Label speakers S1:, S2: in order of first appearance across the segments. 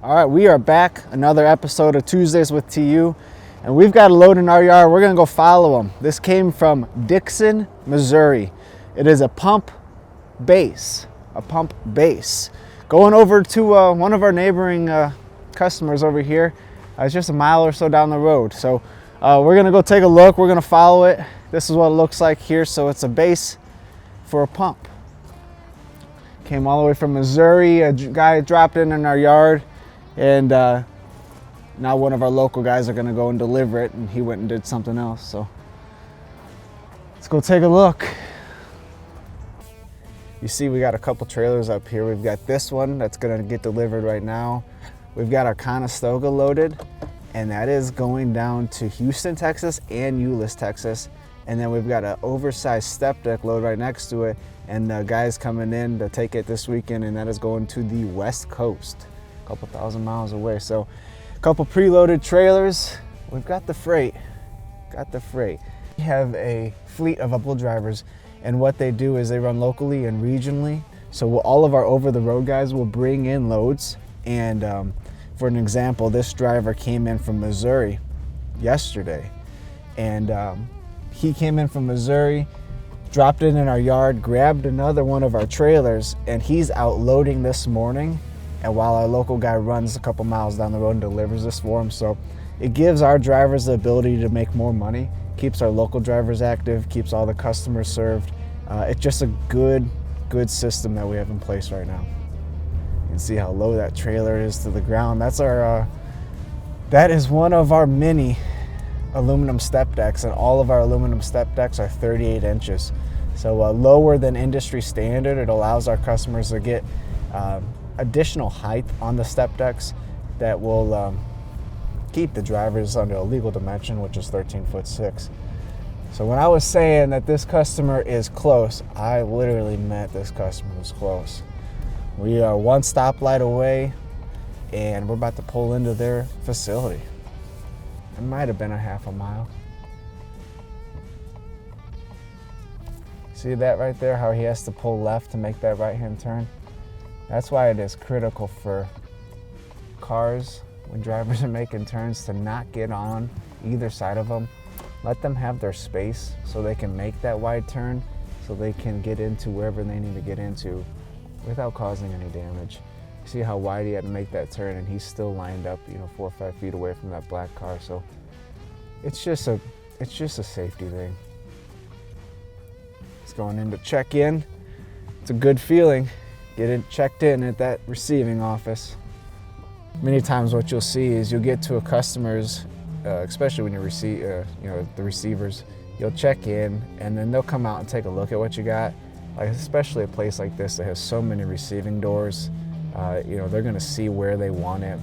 S1: All right, we are back. Another episode of Tuesdays with TU, and we've got a load in our yard. We're gonna go follow them. This came from Dixon, Missouri. It is a pump base. Going over to one of our neighboring customers over here. It's just a mile or so down the road. So we're gonna go take a look. We're gonna follow it. This is what it looks like here. So it's a base for a pump. Came all the way from Missouri. A guy dropped in our yard, and now one of our local guys are gonna go and deliver it, and he went and did something else. So let's go take a look. You see we got a couple trailers up here. We've got this one that's gonna get delivered right now. We've got our Conestoga loaded, and that is going down to Houston, Texas and Euless, Texas. And then we've got an oversized step deck load right next to it, and the guy's coming in to take it this weekend, and that is going to the West Coast, a couple thousand miles away. So a couple preloaded trailers. We've got the freight. We have a fleet of upload drivers, and what they do is they run locally and regionally. So all of our over-the-road guys will bring in loads. And for an example, this driver came in from Missouri yesterday, and he came in from Missouri, dropped it in our yard, grabbed another one of our trailers, and he's out loading this morning. And while our local guy runs a couple miles down the road and delivers this for him. So it gives our drivers the ability to make more money, keeps our local drivers active, keeps all the customers served. It's just a good system that we have in place right now. You can see how low that trailer is to the ground. That's our, that is one of our mini aluminum step decks, and all of our aluminum step decks are 38 inches. So lower than industry standard. It allows our customers to get additional height on the step decks that will keep the drivers under a legal dimension, which is 13'6". So when I was saying that this customer is close, I literally meant this customer was close. We are one stoplight away, and we're about to pull into their facility. It might have been a half a mile. See that right there, how he has to pull left to make that right-hand turn? That's why it is critical for cars, when drivers are making turns, to not get on either side of them. Let them have their space so they can make that wide turn, so they can get into wherever they need to get into without causing any damage. See how wide he had to make that turn, and he's still lined up, 4 or 5 feet away from that black car. So it's just a safety thing. He's going in to check in. It's a good feeling. Get it checked in at that receiving office. Many times what you'll see is you'll get to a customer's, especially when you receive, the receivers, you'll check in, and then they'll come out and take a look at what you got. Like, especially a place like this that has so many receiving doors. They're gonna see where they want it.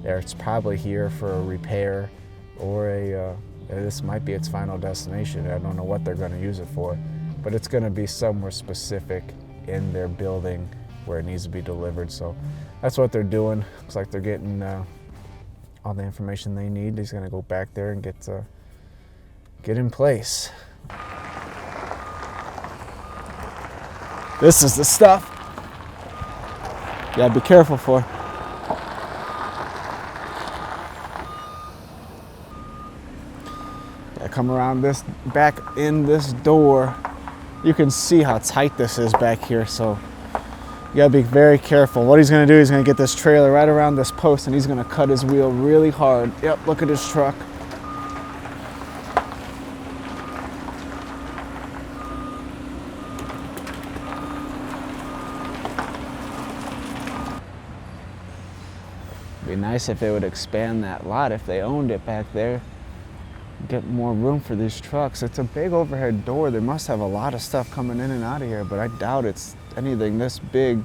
S1: It's probably here for a repair, or this might be its final destination. I don't know what they're gonna use it for, but it's gonna be somewhere specific in their building where it needs to be delivered. So that's what they're doing. Looks like they're getting all the information they need. He's gonna go back there and get in place. This is the stuff you gotta be careful for. Gotta come around this back in this door. You can see how tight this is back here, so you gotta be very careful. What he's gonna do, he's gonna get this trailer right around this post, and he's gonna cut his wheel really hard. Yep, look at his truck. It'd be nice if they would expand that lot if they owned it back there. Get more room for these trucks. It's a big overhead door. They must have a lot of stuff coming in and out of here, but I doubt it's anything this big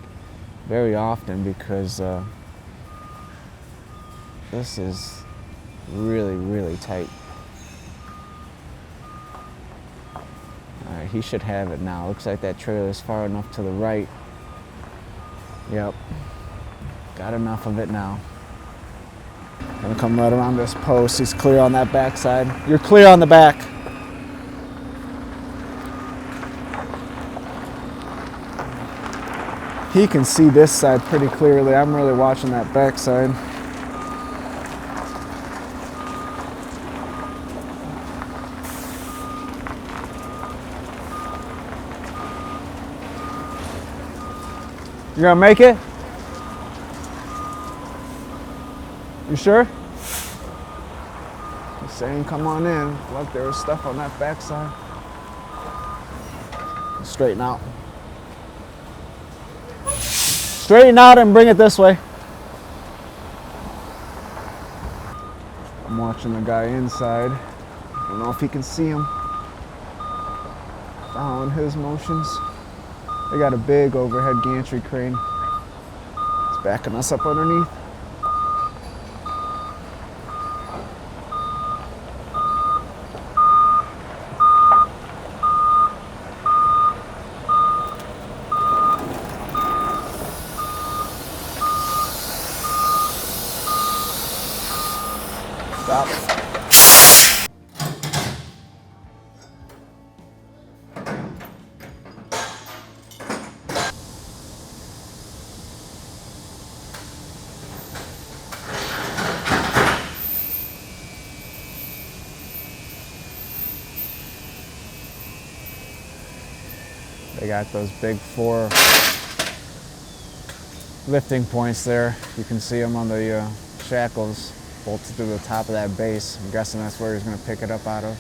S1: very often, because this is really, really tight. All right, he should have it now. Looks like that trailer is far enough to the right. Yep, got enough of it now. Gonna come right around this post. He's clear on that back side. You're clear on the back. He can see this side pretty clearly. I'm really watching that back side. You gonna make it? You sure? He's saying come on in. Look, there was stuff on that backside. Straighten out. Straighten out and bring it this way. I'm watching the guy inside. I don't know if he can see him. Following his motions. They got a big overhead gantry crane. It's backing us up underneath. Stop. They got those big 4 lifting points there. You can see them on the shackles bolted to the top of that base. I'm guessing that's where he's going to pick it up out of.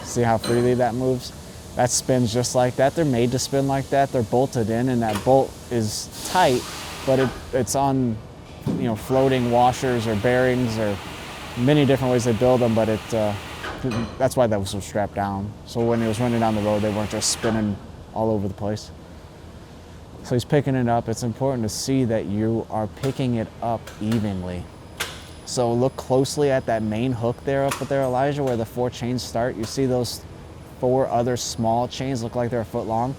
S1: See how freely that moves? That spins just like that. They're made to spin like that. They're bolted in, and that bolt is tight, but it's on, you know, floating washers or bearings or many different ways they build them, but that's why that was so strapped down. So when he was running down the road, they weren't just spinning all over the place. So he's picking it up. It's important to see that you are picking it up evenly. So look closely at that main hook there up there, Elijah, where the 4 chains start. You see those 4 other small chains look like they're a foot long?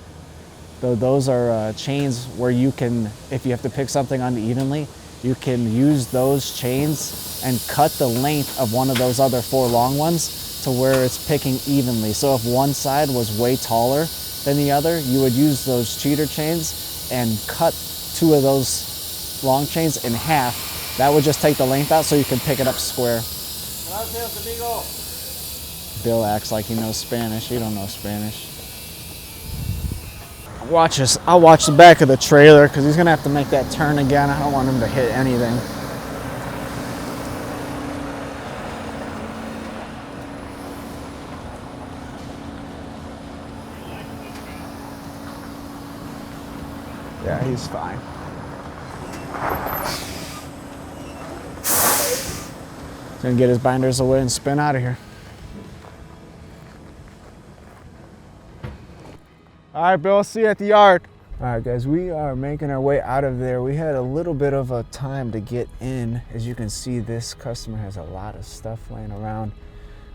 S1: Those are chains where you can, if you have to pick something unevenly, you can use those chains and cut the length of one of those other 4 long ones to where it's picking evenly. So if one side was way taller than the other, you would use those cheater chains and cut 2 of those long chains in half. That would just take the length out so you can pick it up square.
S2: Gracias, amigo.
S1: Bill acts like he knows Spanish. He don't know Spanish. Watch this. I'll watch the back of the trailer because he's gonna have to make that turn again. I don't want him to hit anything. Yeah, he's fine. He's gonna get his binders away and spin out of here. All right, Bill, see you at the yard. All right, guys, we are making our way out of there. We had a little bit of a time to get in. As you can see, this customer has a lot of stuff laying around.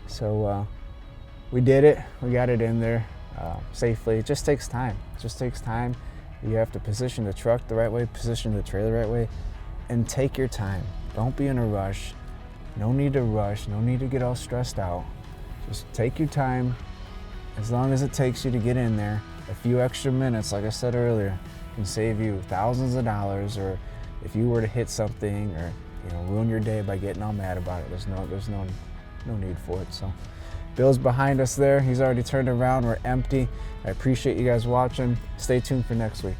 S1: So we did it. We got it in there safely. It just takes time. It just takes time. You have to position the truck the right way, position the trailer the right way, and take your time. Don't be in a rush. No need to rush. No need to get all stressed out. Just take your time. As long as it takes you to get in there, a few extra minutes, like I said earlier, can save you thousands of dollars. Or if you were to hit something or ruin your day by getting all mad about it, there's no need for it. So Bill's behind us there. He's already turned around. We're empty. I appreciate you guys watching. Stay tuned for next week.